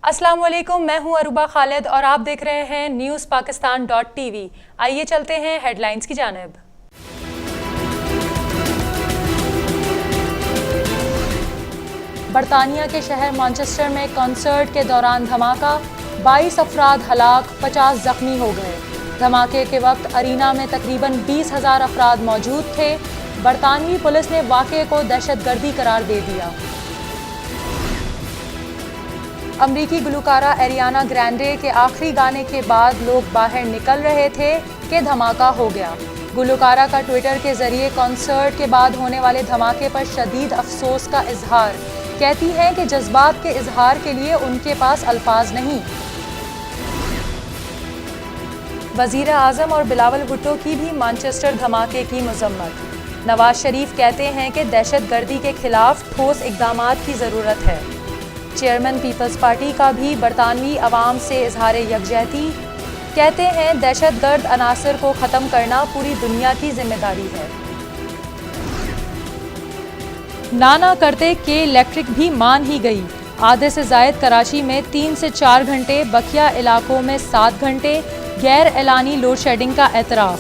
अस्सलाम वालेकुम, मैं हूं अरूबा खालिद और आप देख रहे हैं newspakistan.tv। आइए चलते हैं हेडलाइंस की जानिब। बरतानिया के शहर मैनचेस्टर में कॉन्सर्ट के दौरान धमाका, 22 अफराद हलाक, 50 जख्मी हो गए। धमाके के वक्त अरीना में तकरीबन 20,000 अफराद मौजूद थे। बरतानवी पुलिस ने वाक़े को दहशतगर्दी करार दे दिया। अमरीकी गुलकारा एरियाना ग्रैंडे के आखिरी गाने के बाद लोग बाहर निकल रहे थे कि धमाका हो गया। गुलकारा का ट्विटर के जरिए कॉन्सर्ट के बाद होने वाले धमाके पर शदीद अफसोस का इजहार। कहती हैं कि जज्बात के इजहार के लिए उनके पास अल्फाज नहीं। वजीर आजम और बिलावल भुट्टो की भी मैनचेस्टर धमाके की मजम्मत। नवाज शरीफ कहते हैं कि दहशतगर्दी के खिलाफ ठोस इकदामात की ज़रूरत है। चेयरमैन पीपल्स पार्टी का भी बरतानवी अवाम से इजहार यकजहती। कहते हैं दहशतगर्द अनासर को ख़त्म करना पूरी दुनिया की जिम्मेदारी है। ना करते के इलेक्ट्रिक भी मान ही गई। आधे से जायद कराची में 3 से 4 घंटे, बकिया इलाकों में 7 घंटे गैर एलानी लोड शेडिंग का एतराफ़।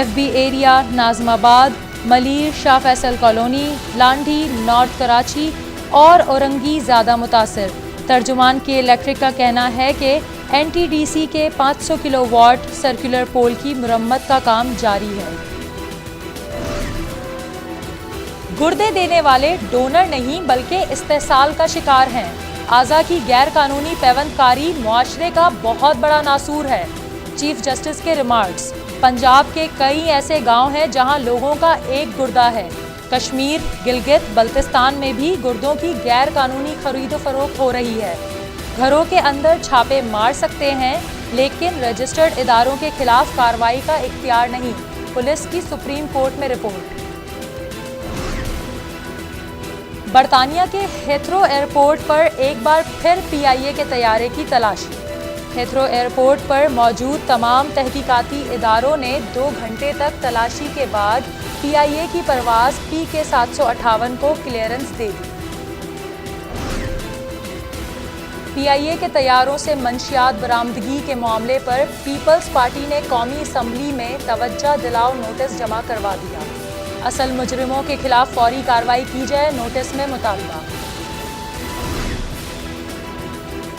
FB area, Nazimabad, Malir, Shah Faisal colony, Landhi, north Karachi और औरंगी ज़्यादा मुतासर। तर्जुमान के इलेक्ट्रिक का कहना है कि NTDC के 500 किलोवाट सर्कुलर पोल की मुरम्मत का काम जारी है। गुर्दे देने वाले डोनर नहीं बल्कि इस्तेसाल का शिकार हैं। आज़ा की गैर कानूनी पैवंदकारी मुआशरे का बहुत बड़ा नासूर है। चीफ जस्टिस के रिमार्क्स। पंजाब के कई ऐसे गांव हैं जहां लोगों का एक गुर्दा है। कश्मीर, गिलगित, बल्तिस्तान में भी गुर्दों की गैर कानूनी खरीदो फरोख्त हो रही है। घरों के अंदर छापे मार सकते हैं लेकिन रजिस्टर्ड इदारों के खिलाफ कार्रवाई का इख्तियार नहीं। पुलिस की सुप्रीम कोर्ट में रिपोर्ट। बरतानिया के हेथ्रो एयरपोर्ट पर एक बार फिर PIA के तैयारे की तलाशी। हेथ्रो एयरपोर्ट पर मौजूद तमाम तहकीकाती इदारों ने 2 घंटे तक तलाशी के बाद PIA की परवाज़ PK 758 को क्लियरेंस दे दी। PIA के तैयारों से मंशियात बरामदगी के मामले पर पीपल्स पार्टी ने कौमी असम्बली में तवज्जो दिलाओ नोटिस जमा करवा दिया। असल मुजरिमों के खिलाफ फौरी कार्रवाई की जाए, नोटिस में मुतालबा।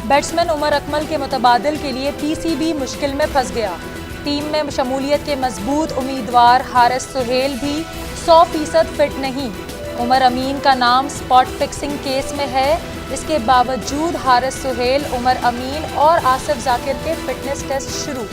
बैट्समैन उमर अकमल के मुतबादिल के लिए PCB मुश्किल में फंस गया। टीम में शमूलियत के मजबूत उम्मीदवार हारिस सुहेल भी 100% फिट नहीं। उमर अमीन का नाम स्पॉट फिक्सिंग केस में है। इसके बावजूद हारिस सुहेल, उमर अमीन और आसिफ जाकिर के फिटनेस टेस्ट शुरू।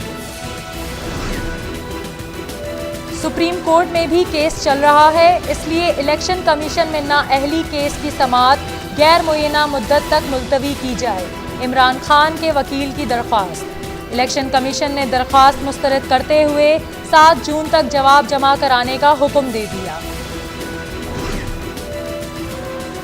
सुप्रीम कोर्ट में भी केस चल रहा है, इसलिए इलेक्शन कमीशन में नाअहली केस की समाअत गैर मुय्यना मुद्दत तक मुलतवी की जाए। इमरान खान के वकील की दरख्वास्त। इलेक्शन कमीशन ने दरख्वास्त मुस्तरद करते हुए 7 जून तक जवाब जमा कराने का हुक्म दे दिया।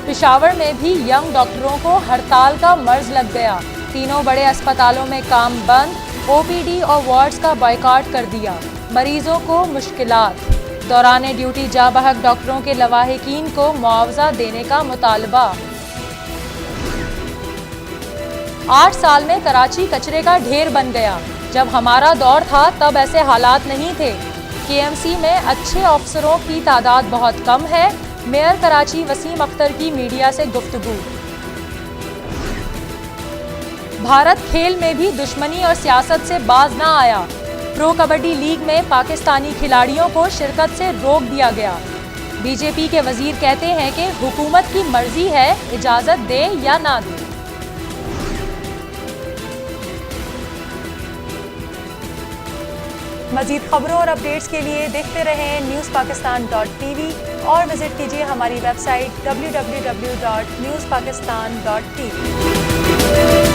पेशावर में भी यंग डॉक्टरों को हड़ताल का मर्ज लग गया। तीनों बड़े अस्पतालों में काम बंद, OPD और वार्ड्स का बॉयकॉट कर दिया। मरीजों को मुश्किलात। दौरान ड्यूटी जा बहक डॉक्टरों के लवाहिकीन को मुआवजा देने का मुतालबा। 8 साल में कराची कचरे का ढेर बन गया। जब हमारा दौर था तब ऐसे हालात नहीं थे। KMC में अच्छे अफसरों की तादाद बहुत कम है। मेयर कराची वसीम अख्तर की मीडिया से गुफ्तगू। भारत खेल में भी दुश्मनी और सियासत से बाज ना आया। प्रो कबड्डी लीग में पाकिस्तानी खिलाड़ियों को शिरकत से रोक दिया गया। BJP के वजीर कहते हैं कि हुकूमत की मर्जी है, इजाजत दे या ना दे। मज़ीद खबरों और अपडेट्स के लिए देखते रहें newspakistan.tv और विजिट कीजिए हमारी वेबसाइट www.newspakistan.tv।